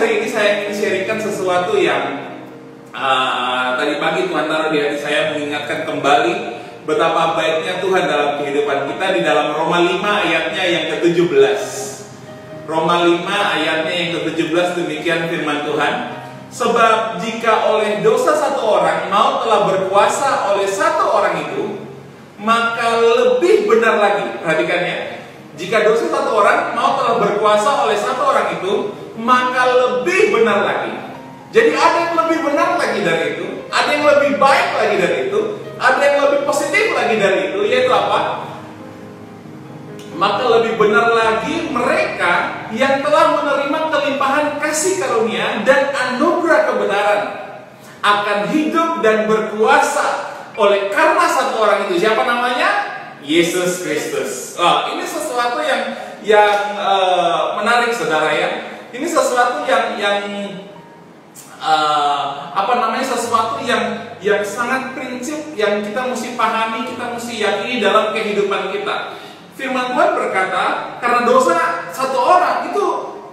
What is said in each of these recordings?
hari ini saya ingin sharingkan sesuatu yang tadi pagi Tuhan taruh di hati saya, mengingatkan kembali betapa baiknya Tuhan dalam kehidupan kita di dalam Roma 5 ayatnya yang ke-17. Roma 5 ayatnya yang ke-17 demikian firman Tuhan. Sebab jika oleh dosa satu orang maut telah berkuasa oleh satu orang itu, maka lebih benar lagi, perhatikan ya, jika dosa satu orang maut telah berkuasa oleh satu orang itu, maka lebih benar lagi. Jadi ada yang lebih benar lagi dari itu, ada yang lebih baik lagi dari itu, ada yang lebih positif lagi dari itu, yaitu apa? Maka lebih benar lagi mereka yang telah menerima kelimpahan kasih karunia dan anugerah kebenaran akan hidup dan berkuasa oleh karena satu orang itu. Siapa namanya? Yesus Kristus. Ini sesuatu yang menarik, saudara ya. Ini sesuatu yang sesuatu yang sangat prinsip yang kita mesti pahami, kita mesti yakini dalam kehidupan kita. Firman Tuhan berkata, karena dosa satu orang itu,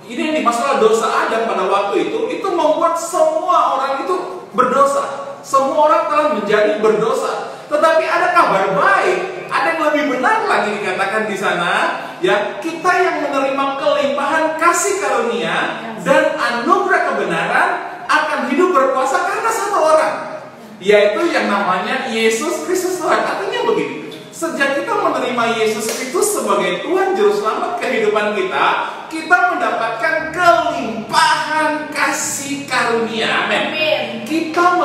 ini masalah dosa Adam pada waktu itu membuat semua orang itu berdosa. Semua orang telah menjadi berdosa. Tetapi ada kabar baik, ada yang lebih benar lagi dikatakan di sana, ya, kita yang menerima kelimpahan kasih karunia dan anugerah kebenaran akan hidup berkuasa karena satu orang, yaitu yang namanya Yesus Kristus Tuhan. Artinya begini, sejak kita menerima Yesus Kristus sebagai Tuhan Juru Selamat kehidupan kita, kita mendapatkan kelimpahan kasih karunia. Amin. Kita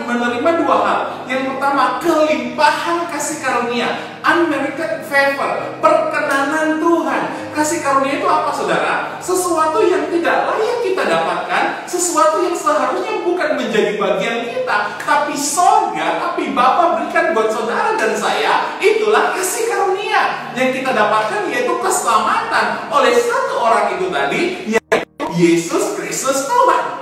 menerima dua hal. Yang pertama, kelimpahan kasih karunia, unmerited favor, perkenanan Tuhan. Kasih karunia itu apa, saudara? Sesuatu yang tidak layak kita dapatkan, sesuatu yang seharusnya bukan menjadi bagian kita, tapi sorga, tapi Bapa berikan buat saudara dan saya. Itulah kasih karunia yang kita dapatkan, yaitu keselamatan oleh satu orang itu tadi, yaitu Yesus Kristus Tuhan.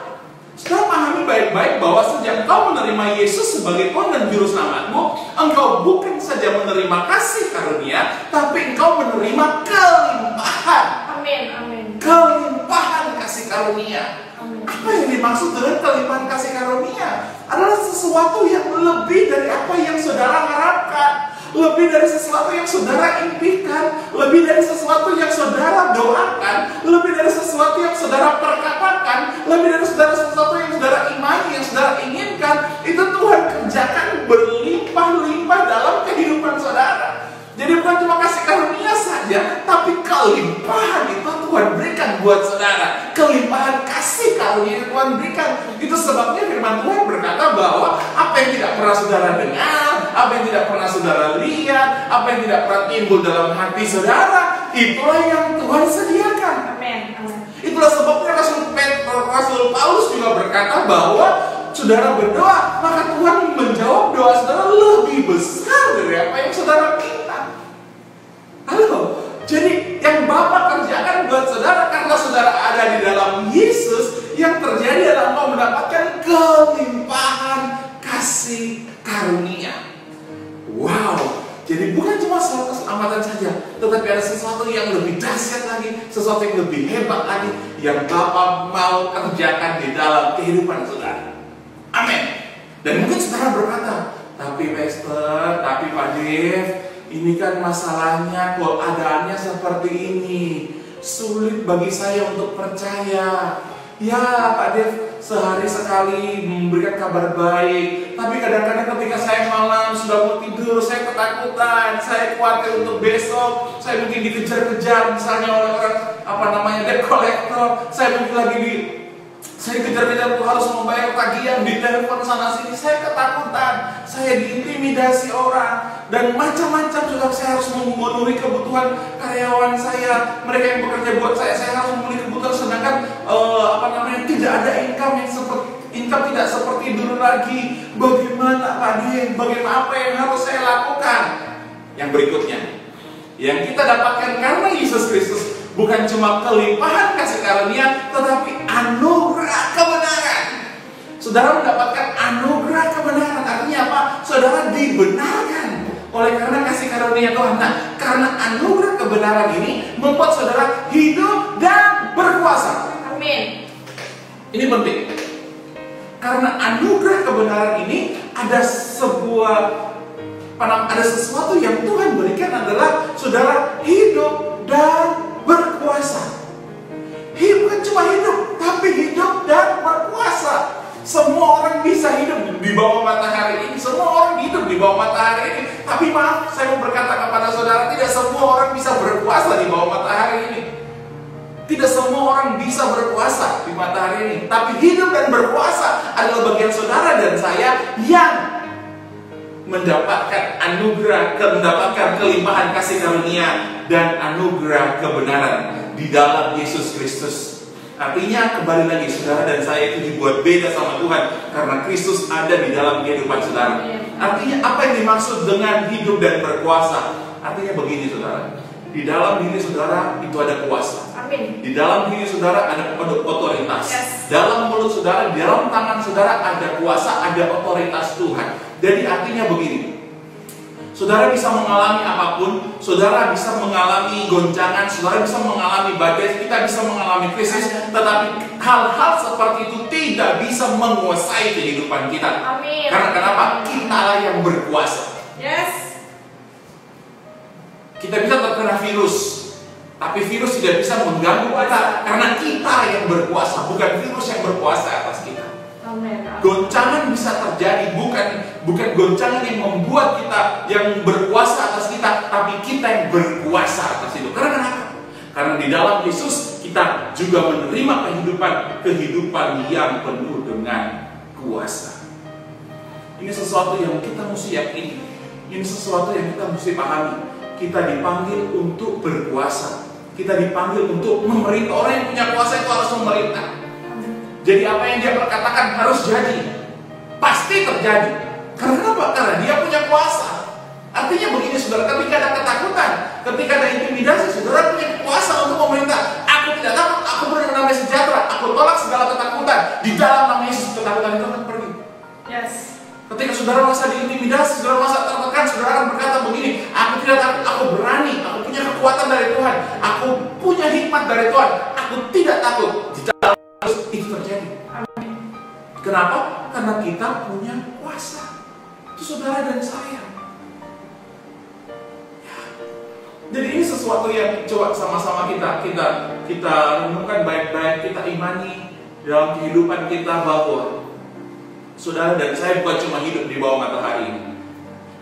Saudara pahami baik-baik bahwa sejak engkau menerima Yesus sebagai Tuhan dan Juru Selamatmu, engkau bukan saja menerima kasih karunia, tapi engkau menerima kelimpahan. Amin, amin. Kelimpahan kasih karunia. Amin. Apa yang dimaksud dengan kelimpahan kasih karunia? Adalah sesuatu yang lebih dari apa yang saudara harapkan, lebih dari sesuatu yang saudara impikan, lebih dari sesuatu yang saudara doakan, lebih dari sesuatu yang saudara perkatakan, lebih dari sesuatu yang saudara imani, yang saudara inginkan. Itu Tuhan kerjakan berlimpah-limpah dalam kehidupan saudara. Jadi bukan cuma kasih karunia saja, tapi kelimpahan itu Tuhan berikan buat saudara. Kelimpahan kasih karunia itu Tuhan berikan. Itu sebabnya firman Tuhan berkata bahwa apa yang tidak pernah saudara dengar, apa yang tidak pernah saudara lihat, apa yang tidak pernah timbul dalam hati saudara, itulah yang Tuhan sediakan. Amin. Itulah sebabnya Rasul Paulus juga berkata bahwa saudara berdoa, maka Tuhan menjawab doa saudara lebih besar dari apa yang saudara minta. Halo, jadi yang Bapa kerjakan buat saudara karena saudara ada di dalam Yesus, yang terjadi adalah engkau mendapatkan kelimpahan kasih karunia. Wow, jadi bukan cuma soal keselamatan saja, tetapi ada sesuatu yang lebih dahsyat lagi, sesuatu yang lebih hebat lagi, yang Bapa mau kerjakan di dalam kehidupan saudara. Amin. Dan mungkin saudara berkata, tapi Pastor, tapi Pak Dev, ini kan masalahnya, keadaannya seperti ini, sulit bagi saya untuk percaya. Ya Pak Dev, sehari sekali memberikan kabar baik, tapi kadang-kadang ketika saya malam sudah mau tidur, saya ketakutan, saya khawatir untuk besok, saya mungkin dikejar-kejar misalnya oleh orang debt collector, saya mungkin lagi saya kejar-kejar harus membayar tagihan, di telepon sana sini, saya ketakutan, saya diintimidasi orang, dan macam-macam juga. Saya harus memenuhi kebutuhan karyawan saya, mereka yang bekerja buat saya harus memenuhi kebutuhan, sedangkan tidak ada income tidak seperti dulu lagi. Bagaimana Pak Dev? Bagaimana, apa yang harus saya lakukan? Yang berikutnya, yang kita dapatkan karena Yesus Kristus, bukan cuma kelimpahan kasih karunia, tetapi anugerah kebenaran. Saudara mendapatkan anugerah kebenaran. Artinya apa? Saudara dibenarkan oleh karena kasih karunia Tuhan. Nah, karena anugerah kebenaran ini membuat saudara hidup dan berkuasa. Amin. Ini penting. Karena anugerah kebenaran ini ada ada sesuatu yang Tuhan berikan adalah saudara hidup dan berkuasa. Bukan cuma hidup, tapi hidup dan berkuasa. Semua orang bisa hidup di bawah matahari ini. Semua orang hidup di bawah matahari ini. Tapi maaf, saya mau berkata kepada saudara, tidak semua orang bisa berkuasa di bawah matahari ini. Tidak semua orang bisa berkuasa di matahari ini. Tapi hidup dan berkuasa adalah bagian saudara dan saya yang mendapatkan anugerah, mendapatkan kelimpahan kasih karunia dan anugerah kebenaran di dalam Yesus Kristus. Artinya kembali lagi saudara dan saya itu dibuat beda sama Tuhan karena Kristus ada di dalam kehidupan saudara. Artinya apa yang dimaksud dengan hidup dan berkuasa? Artinya begini saudara, di dalam diri saudara itu ada kuasa. Amin. Di dalam diri saudara ada otoritas. Yes. Dalam mulut saudara, di dalam tangan saudara ada kuasa, ada otoritas Tuhan. Jadi artinya begini, saudara bisa mengalami apapun, saudara bisa mengalami goncangan, saudara bisa mengalami badai, kita bisa mengalami krisis, tetapi hal-hal seperti itu tidak bisa menguasai kehidupan kita. Amin. Karena kenapa? Kitalah yang berkuasa. Yes. Kita bisa terkena virus, tapi virus tidak bisa mengganggu kita karena kita yang berkuasa, bukan virus yang berkuasa atas kita. Amin. Goncangan bisa terjadi, bukan goncangan yang membuat kita yang berkuasa atas kita, tapi kita yang berkuasa atas itu. Karena kenapa? Karena di dalam Yesus kita juga menerima kehidupan yang penuh dengan kuasa. Ini sesuatu yang kita mesti yakini. Ini sesuatu yang kita mesti pahami. Kita dipanggil untuk berkuasa. Kita dipanggil untuk memerintah. Orang yang punya kuasa itu harus memerintah. Jadi apa yang dia perkatakan harus jadi. Pasti terjadi. Karena apa? Karena dia punya kuasa. Artinya begini saudara, ketika ada ketakutan, ketika ada intimidasi, saudara punya kuasa untuk memerintah. Aku tidak takut, aku bernamanya sejahtera. Aku tolak segala ketakutan. Di dalam nama Yesus ketakutan itu akan pergi. Yes. Ketika saudara merasa diintimidasi, saudara merasa tertekan, saudara akan berkata begini, aku tidak takut, aku berani, aku punya kekuatan dari Tuhan, aku punya hikmat dari Tuhan, aku tidak takut. Di dalam itu terjadi. Kenapa? Karena kita punya kuasa. Itu saudara dan saya. Ya. Jadi ini sesuatu yang coba sama-sama kita renungkan baik-baik, kita imani dalam kehidupan kita bahwa saudara dan saya bukan cuma hidup di bawah matahari ini,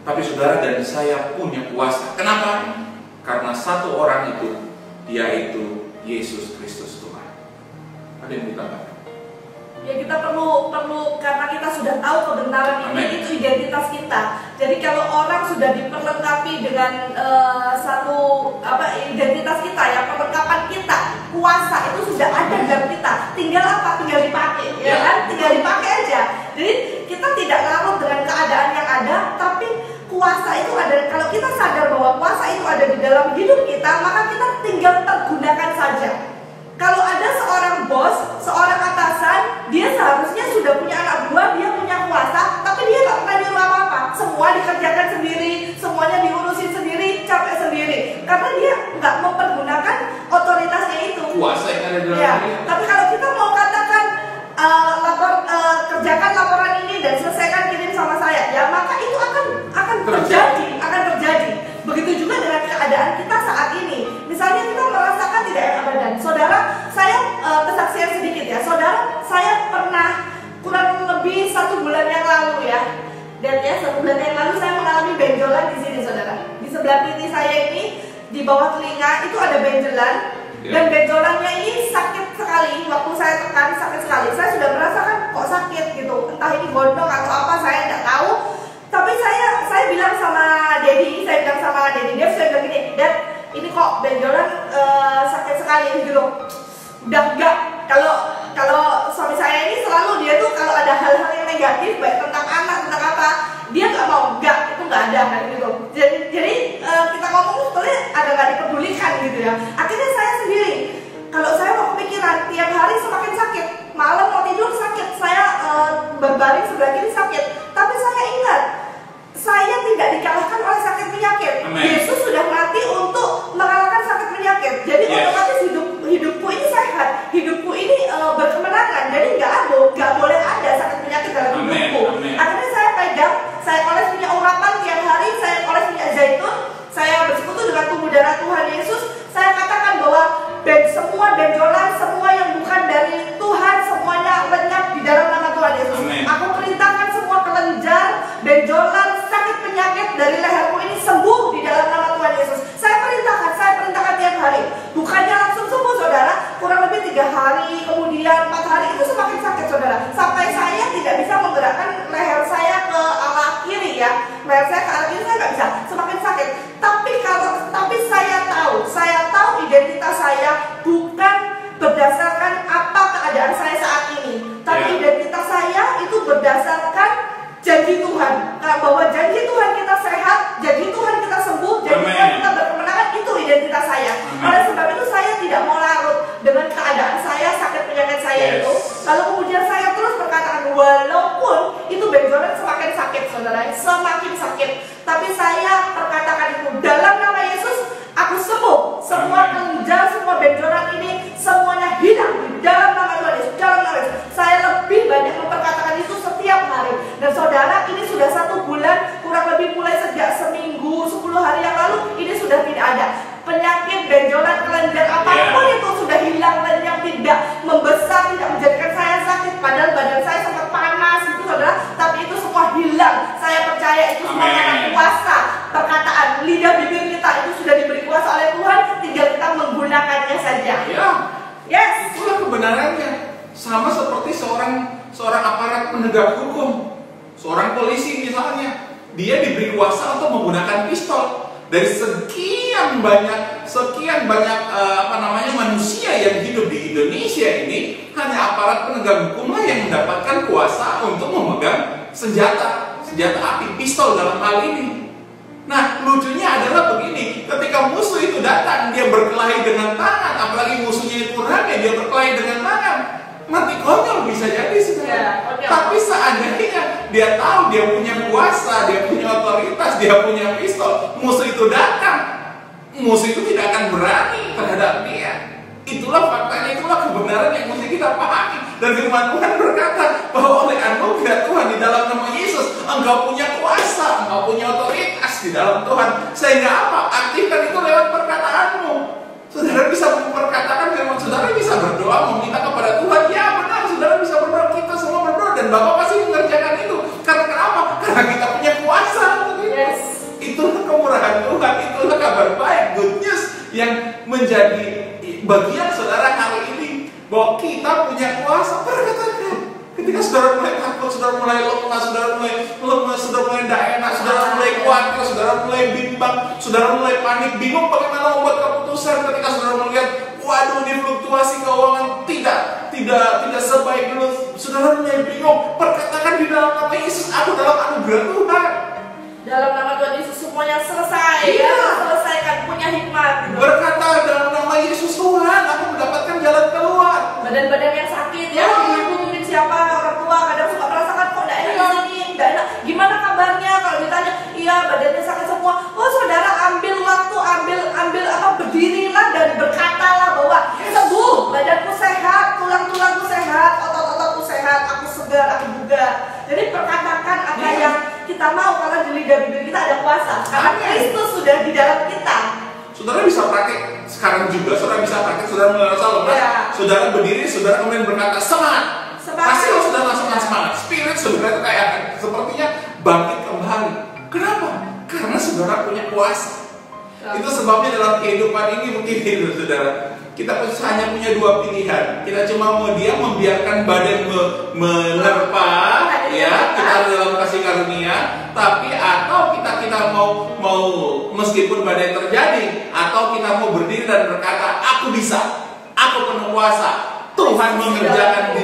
tapi saudara dan saya punya kuasa. Kenapa? Karena satu orang itu, yaitu Yesus Kristus Tuhan. Ada yang ditambahkan? Ya kita perlu karena kita sudah tahu kebenaran ini, itu identitas kita. Jadi kalau orang sudah diperlengkapi dengan satu identitas kita ya, perlengkapan kita, kuasa itu sudah ada dalam kita. Tinggal apa? Tinggal dipakai, ya kan? Tinggal dipakai aja. Jadi kita tidak larut dengan keadaan yang ada, tapi kuasa itu ada. Kalau kita sadar bahwa kuasa itu ada di dalam hidup kita, maka kita tinggal pergunakan saja. Kalau ada seorang bos, seorang atasan, dia seharusnya sudah punya anak buah, dia punya kuasa, tapi dia nggak pernah nyuruh apa-apa. Semua dikerjakan sendiri, semuanya diurusin sendiri, capek sendiri, karena dia nggak mempergunakan otoritasnya itu. Kuasa yang ada di dalam dia. Tapi kalau kita mau katakan kerjakan laporan ini dan selesaikan kirim sama saya, ya maka itu akan terjadi. Begitu juga dengan keadaan kita saat ini. Misalnya kita merasakan tidak enak badan. Saudara, saya kesaksian sedikit ya. Saudara, saya pernah kurang lebih 1 bulan yang lalu ya. Dan ya 1 bulan yang lalu saya mengalami benjolan di sini saudara. Di sebelah kiri saya ini, di bawah telinga itu ada benjolan. Dan benjolannya ini sakit sekali. Waktu saya tekan sakit sekali. Saya sudah merasakan kok sakit gitu. Entah ini gondok atau apa, saya tidak tahu. Tapi saya bilang sama Dedi, saya bilang gini, Dad, ini kok benjolan sakit sekali gitu loh. Udah enggak, kalau suami saya ini selalu dia tuh kalau ada hal-hal yang negatif baik tentang anak, tentang apa, dia nggak mau, itu nggak ada kan gitu. Jadi kita ngomong sebetulnya ada nggak dipedulikan gitu ya. Akhirnya saya sendiri, kalau saya mau kepikiran tiap hari semakin sakit, malam mau tidur sakit, saya berbaring sebelah kiri sakit, tapi saya ingat saya tidak dikalahkan oleh sakit penyakit. Amen. Yesus sudah mati untuk mengalahkan sakit penyakit. Jadi otomatis hidupku ini mengatakan bahwa janji Tuhan kita sehat, janji Tuhan kita sembuh, janji Tuhan kita berkemenangan, itu identitas saya. Oleh sebab itu saya tidak mau larut dengan keadaan saya, sakit penyakit saya itu. Lalu kemudian saya terus berkatakan, walaupun itu benjolan semakin sakit, saudara, semakin sakit, tapi saya perkatakan itu dalam nama Yesus, aku sembuh. Semua kelenjar, semua benjolan ini semuanya hilang di dalam nama Tuhan Yesus. Dalam nama Yesus. Saya lebih banyak memperkatakan itu setiap hari. Dan saudara, ini sudah 1 bulan, kurang lebih mulai sejak seminggu, 10 hari yang lalu, ini sudah tidak ada. Penyakit, benjolan, kelenjar, apapun itu sudah hilang dan yang tidak membesar, tidak menjadikan saya sakit. Padahal badan saya sempat panas itu, saudara, tapi itu semua hilang. Saya percaya itu semua karena kuasa perkataan lidah bibir kita itu sudah diberi kuasa oleh Tuhan, tinggal kita menggunakannya saja. Ya, yes, itulah kebenarannya. Sama seperti seorang aparat penegak hukum, seorang polisi misalnya, dia diberi kuasa untuk menggunakan pistol. Dari sekian banyak manusia yang hidup di Indonesia ini, hanya aparat penegak hukumlah yang mendapatkan kuasa untuk memegang senjata api, pistol dalam hal ini. Nah, lucunya adalah begini, ketika musuh itu datang, dia berkelahi dengan tangan, apalagi musuhnya itu rame, dia berkelahi dengan tangan, mati konyol bisa jadi sebenarnya. Tapi seandainya dia tahu dia punya kuasa, dia punya otoritas, dia punya pistol, musuh itu datang, musuh itu tidak akan berani terhadap dia. Itulah faktanya, itulah kebenaran yang mesti kita pahami. Dan firman Tuhan berkata bahwa oleh anugerah Tuhan di dalam nama Yesus, engkau punya kuasa, engkau punya otoritas di dalam Tuhan. Sehingga apa? Aktifkan itu lewat perkataanmu. Saudara bisa memperkatakan firman, saudara bisa berdoa meminta kepada Tuhan. Ya benar, saudara bisa berdoa, kita semua berdoa, dan Bapak pasti mengerjakan itu. Karena kenapa? Karena kita punya kuasa. yes. Itulah kemurahan Tuhan, itulah kabar baik, good news yang menjadi bagian saudara hari ini, bahwa kita punya kuasa. Perkatakan. Ketika saudara mulai takut, saudara mulai lemah, saudara mulai tidak enak, saudara mulai khawatir, saudara mulai bimbang, saudara mulai panik, bingung bagaimana membuat keputusan. Ketika saudara melihat, waduh, ini fluktuasi keuangan tidak sebaik dulu, saudara mulai bingung. Perkatakan di dalam nama Yesus, aku dalam anugerah Tuhan. Dalam nama Tuhan Yesus semuanya selesai. Iya. Selesaikan, punya hikmat. Berkata dalam nama Yesus, Tuhan, aku mendapatkan jalan keluar. Badan-badan yang sakit ya, ibu mungkin siapa orang tua kadang suka merasakan kok tidak enak di sini, tidak enak. Gimana kabarnya? Kalau ditanya, iya badannya sakit semua. Oh saudara, ambil waktu, berdirilah dan berkatalah bahwa sembuh, badanku sehat, tulang-tulangku sehat, otot-ototku sehat, aku segar, aku bugar. Jadi perkatakan apa yang kita mau, karena di lidah bibir kita ada kuasa. Karena Kristus sudah di dalam kita. Saudara bisa praktek sekarang juga, saudara bisa praktek, saudara merasa lemas, saudara berdiri, saudara kemudian berkata semangat. Pasti saudara langsung semangat. Spirit saudara itu kayak sepertinya bangkit kembali. Kenapa? Karena saudara punya kuasa. Itu sebabnya dalam kehidupan ini mungkin saudara, kita hanya punya 2 pilihan. Kita cuma mau dia membiarkan badan menerpa, ya, kita dalam kasih karunia, tapi atau kita mau meskipun badai terjadi, atau kita mau berdiri dan berkata, aku bisa, aku penuh kuasa. Tuhan mengerjakan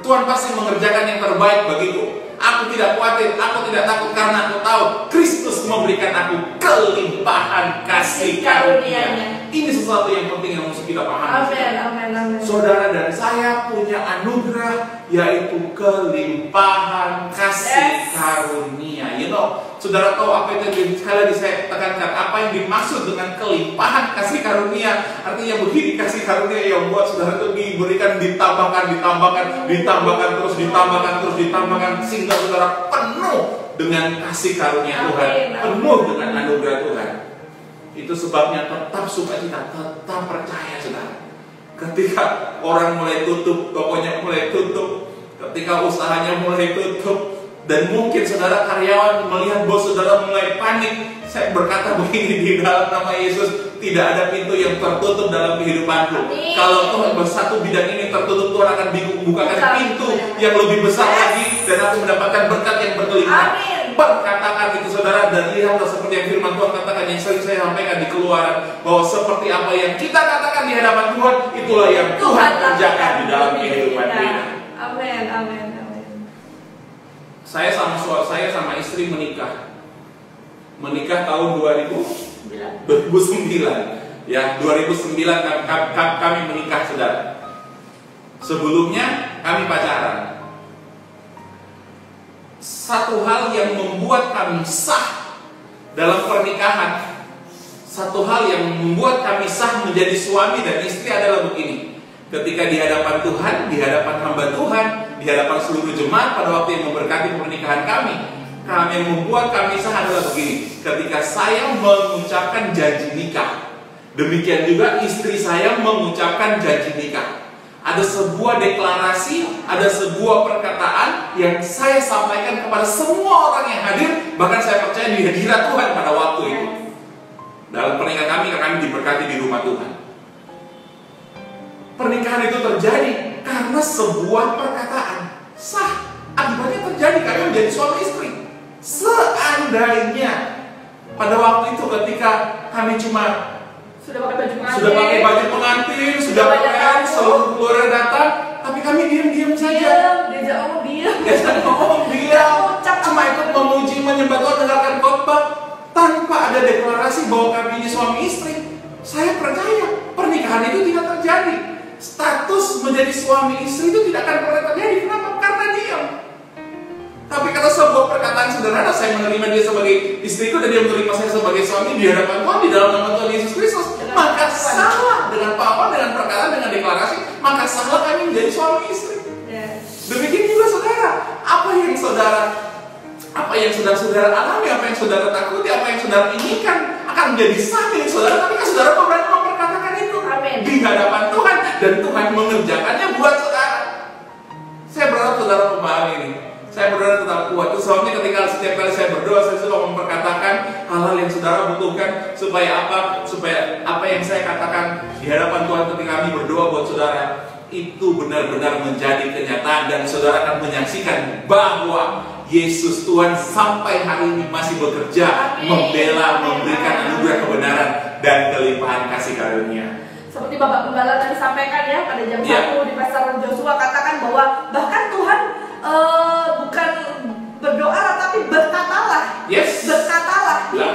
Tuhan pasti mengerjakan yang terbaik bagiku. Aku tidak khawatir, aku tidak takut, karena aku tahu Kristus memberikan aku kelimpahan kasih karunia-Nya. Ini sesuatu yang penting yang mesti kita pahami. Amin. Saudara dan saya punya anugerah, yaitu kelimpahan kasih karunia. You know, saudara tahu apa itu? Sekali lagi saya tekankan, apa yang dimaksud dengan kelimpahan kasih karunia? Artinya begini, kasih karunia yang buat saudara itu diberikan, ditambahkan terus, sehingga saudara penuh dengan kasih karunia Tuhan, penuh dengan anugerah Tuhan. Itu sebabnya tetap sukacita, tetap percaya saudara. Ketika orang mulai tutup, tokonya mulai tutup, ketika usahanya mulai tutup, dan mungkin saudara karyawan melihat bos saudara mulai panik, saya berkata begini di dalam nama Yesus, tidak ada pintu yang tertutup dalam kehidupanku. Kalau Tuhan satu bidang ini tertutup, Tuhan akan bukakan pintu yang lebih besar lagi, dan aku mendapatkan berkat yang berkelimpahan. Perkatakan itu saudara, dan lihatlah seperti yang firman Tuhan katakan, yang sering saya sampaikan di Keluaran, bahwa seperti apa yang kita katakan di hadapan Tuhan, itulah yang Tuhan kerjakan di dalam kehidupan kita. Amin. saya sama istri menikah tahun 2009 ya, 2009 kami menikah, saudara. Sebelumnya kami pacaran. Satu hal yang membuat kami sah dalam pernikahan, satu hal yang membuat kami sah menjadi suami dan istri adalah begini. Ketika di hadapan Tuhan, di hadapan hamba Tuhan, di hadapan seluruh jemaat pada waktu yang memberkati pernikahan kami, yang membuat kami sah adalah begini. Ketika saya mengucapkan janji nikah, demikian juga istri saya mengucapkan janji nikah. Ada sebuah deklarasi, ada sebuah perkataan yang saya sampaikan kepada semua orang yang hadir. Bahkan saya percaya di hadirat Tuhan pada waktu itu. Dalam pernikahan kami diberkati di rumah Tuhan. Pernikahan itu terjadi karena sebuah perkataan sah. Akibatnya terjadi kami menjadi suami istri. Seandainya pada waktu itu ketika kami cuma sudah pakai baju pengantin, sudah pakai seluruh keluarga datang, tapi kami diam-diam saja. Diajak ngomong diam, cuma ikut memuji, menyembah Tuhan, dengarkan khotbah, tanpa ada deklarasi bahwa kami ini suami istri. Saya percaya pernikahan itu tidak terjadi. Status menjadi suami istri itu tidak akan pernah terjadi. Kenapa? Karena diam. Tapi kalau sebuah perkataan sederhana, saya menerima dia sebagai istriku dan dia menerima saya sebagai suami di hadapan Tuhan, di dalam nama Tuhan Yesus Kristus, maka salah dengan apa, dengan perkataan, dengan deklarasi, maka salah kami menjadi suami istri. Demikian juga saudara, apa yang saudara alami, apa yang saudara takuti, apa yang saudara inginkan akan menjadi sah milik saudara, tapi kan saudara berani memperkatakan itu. Amin. Di hadapan Tuhan, dan Tuhan mengerjakannya buat saudara. Saya berharap saudara memahami ini. Saya berdoa tetap kuat. Itu sebabnya ketika setiap kali saya berdoa, saya suka memperkatakan hal-hal yang saudara butuhkan. Supaya apa? Supaya apa yang saya katakan di hadapan Tuhan ketika kami berdoa buat saudara, itu benar-benar menjadi kenyataan. Dan saudara akan menyaksikan bahwa Yesus Tuhan sampai hari ini masih bekerja, membela, memberikan anugerah kebenaran dan kelimpahan kasih karunia. Seperti Bapak Gembala tadi sampaikan ya, pada jam 1 di Pasar Joshua katakan bahwa bahkan Tuhan bukan berdoa tapi berkatalah. Yes. Berkatalah. Ya.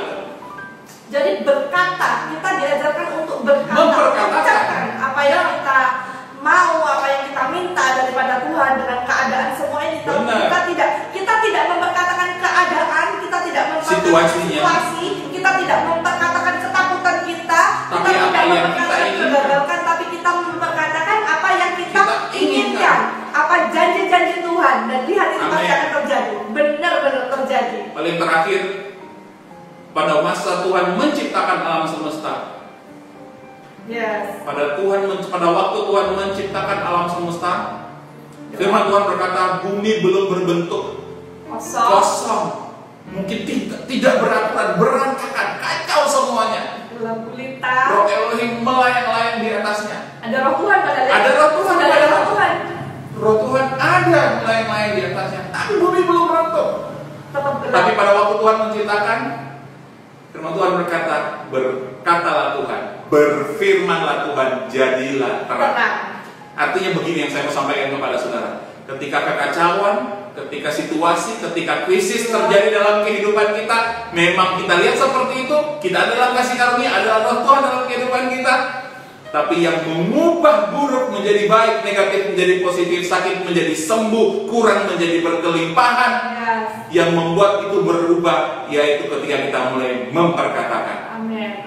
Jadi berkata, kita diajarkan untuk berkata, memperkatakan apa yang kita mau, apa yang kita minta daripada Tuhan dengan keadaan semua ini. Kita tidak memperkatakan keadaan, kita tidak memperkatakan situasi, kita tidak memperkatakan ketakutan kita tidak memperkatakan kegagalan, tapi kita memperkatakan apa yang kita inginkan, apa janji-janji Tuhan, dan lihat itu pasti akan terjadi, benar-benar terjadi. Paling terakhir, pada masa Tuhan menciptakan alam semesta, yes. pada waktu Tuhan menciptakan alam semesta, firman Tuhan berkata bumi belum berbentuk, kosong, mungkin tidak beraturan, berantakan, kacau semuanya. Roh Elohim melayang-layang di atasnya. Ada roh Tuhan pada Ada roh Tuhan pada roh Tuhan. Roh Tuhan ada melayang-layang di atasnya, tapi bumi belum berbentuk. Tapi pada waktu Tuhan menciptakan, firman Tuhan berkata, berkatalah Tuhan, berfirmanlah Tuhan, jadilah terang. Artinya begini yang saya mau sampaikan kepada saudara. Ketika kekacauan, ketika situasi, ketika krisis terjadi dalam kehidupan kita, memang kita lihat seperti itu, kita dalam kasih karunia, adalah roh Tuhan dalam kehidupan kita. Tapi yang mengubah buruk menjadi baik, negatif menjadi positif, sakit menjadi sembuh, kurang menjadi berkelimpahan, yang membuat itu berubah, yaitu ketika kita mulai memperkatakan. Amin.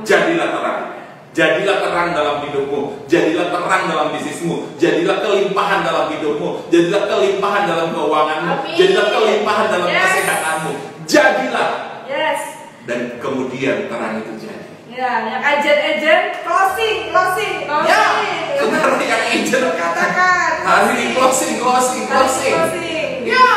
Jadilah terang. Jadilah terang dalam hidupmu, jadilah terang dalam bisnismu, jadilah kelimpahan dalam hidupmu, jadilah kelimpahan dalam keuanganmu, jadilah kelimpahan dalam kesehatanmu. Jadilah. Dan kemudian terang itu jadi. Ya, yang agent closing. Ya, saudara yang agent katakan. Hari ini closing. Ya,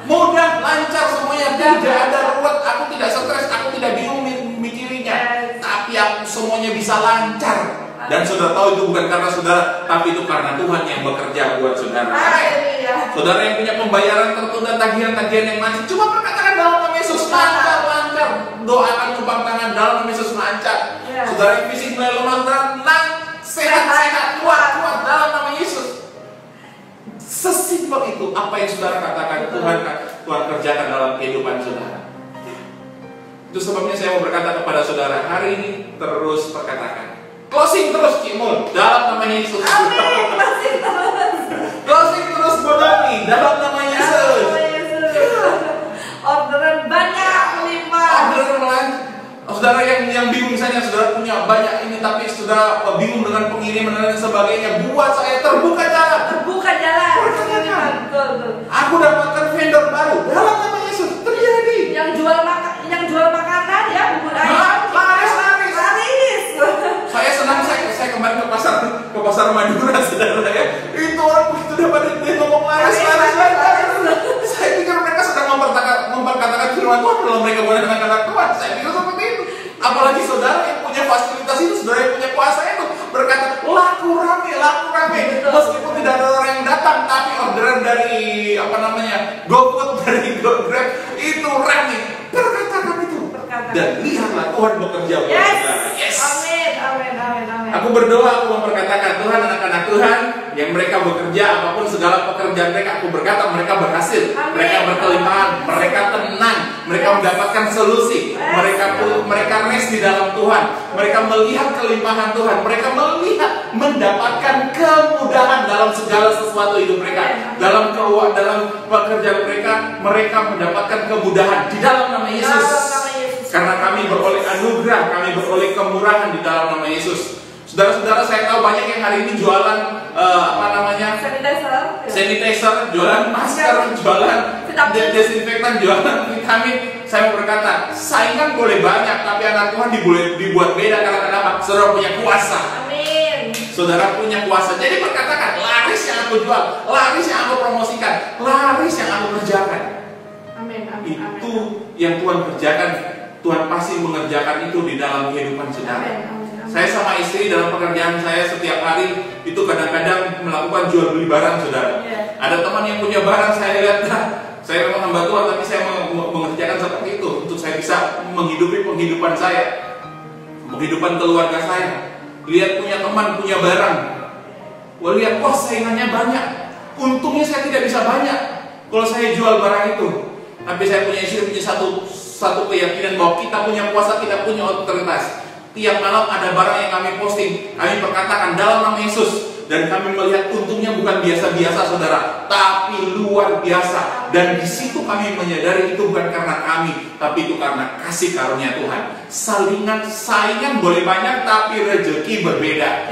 mudah, lancar semuanya, tidak ada ruwet. Aku tidak stres, aku tidak bingung mikirinya. Tapi aku semuanya bisa lancar. Dan saudara tahu itu bukan karena saudara, tapi itu karena Tuhan yang bekerja buat saudara. Saudara yang punya pembayaran tertunda, tagihan-tagihan yang masih, cuma perkatakan dalam nama Yesus, lancar. Doakan numpang tangan dalam nama Yesus, lancar. Saudara yang fisik mulai lemah, sehat, kuat dalam nama Yesus. Sesimpel itu apa yang saudara katakan Tuhan kerjakan dalam kehidupan saudara. Itu sebabnya saya mau berkata kepada saudara hari ini, terus perkatakan. Closing terus Cimul dalam nama Yesus. Amin. Closing terus. Closing terus Bodomi dalam nama Yesus. Orderan banyak melimpah. Orderan, saudara yang bingung misalnya saudara punya banyak ini tapi saudara bingung dengan pengiriman dan sebagainya, buat saya terbuka jalan. Terbuka jalan. Betul. Aku dapatkan vendor baru dalam nama Yesus. Terjadi. Yang jual makanan ya, bubur ayam. Laris. Saya senang saya kemarin ke pasar Madura saudara ya. Itu orang begitu dapat dia ngomong laris. Saya pikir mereka sedang memperkatakan firman Tuhan kalau mereka boleh dengan kata Tuhan. Saya pikir seperti itu. Apalagi saudara yang punya fasilitas itu, saudara yang punya kuasa itu berkata laku rame. Meskipun tidak ada orang yang datang, tapi orderan dari GoFood, dari GoGrab itu rame. Perkatakan itu. Dan lihatlah Tuhan bekerja buat kita. Yes. Amin. Aku berdoa, aku memperkatakan Tuhan, anak-anak Tuhan yang mereka bekerja apapun segala pekerjaan mereka, aku berkata mereka berhasil. Amin. Mereka berkelimpahan, mereka tenang, mereka mendapatkan solusi, mereka rest di dalam Tuhan, mereka melihat kelimpahan Tuhan, mereka melihat mendapatkan kemudahan dalam segala sesuatu hidup mereka, dalam pekerjaan mereka mendapatkan kemudahan di dalam nama Yesus. Karena kami beroleh anugerah, kami beroleh kemurahan di dalam nama Yesus. Saudara-saudara, saya tahu banyak yang hari ini jualan sanitizer, jualan masker, jualan desinfektan, jualan vitamin. Saya mau berkata, saingan boleh banyak, tapi anak Tuhan dibuat beda. Karena kenapa? Saudara punya kuasa. Amin. Saudara punya kuasa. Jadi berkatakan, laris yang aku jual, laris yang aku promosikan, laris yang aku kerjakan. Amin. Itu yang Tuhan kerjakan. Tuhan pasti mengerjakan itu di dalam kehidupan saudara. Saya sama istri dalam pekerjaan saya setiap hari itu kadang-kadang melakukan jual beli barang saudara. Ada teman yang punya barang, saya lihat, saya memang hamba Tuhan, tapi saya mengerjakan seperti itu untuk saya bisa menghidupi penghidupan saya, penghidupan keluarga saya. Lihat punya teman punya barang, lihat saingannya banyak, untungnya saya tidak bisa banyak kalau saya jual barang itu. Tapi saya punya istri punya satu keyakinan bahwa kita punya kuasa, kita punya otoritas. Tiap malam ada barang yang kami posting, kami perkatakan dalam nama Yesus, dan kami melihat untungnya bukan biasa-biasa saudara, tapi luar biasa. Dan di situ kami menyadari itu bukan karena kami, tapi itu karena kasih karunia Tuhan. Saingan boleh banyak, tapi rezeki berbeda.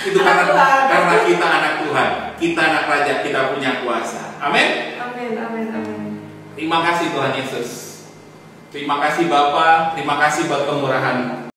Itu karena kita anak Tuhan, kita anak Raja, kita punya kuasa. Amin. Terima kasih Tuhan Yesus. Terima kasih Bapa, terima kasih buat kemurahan.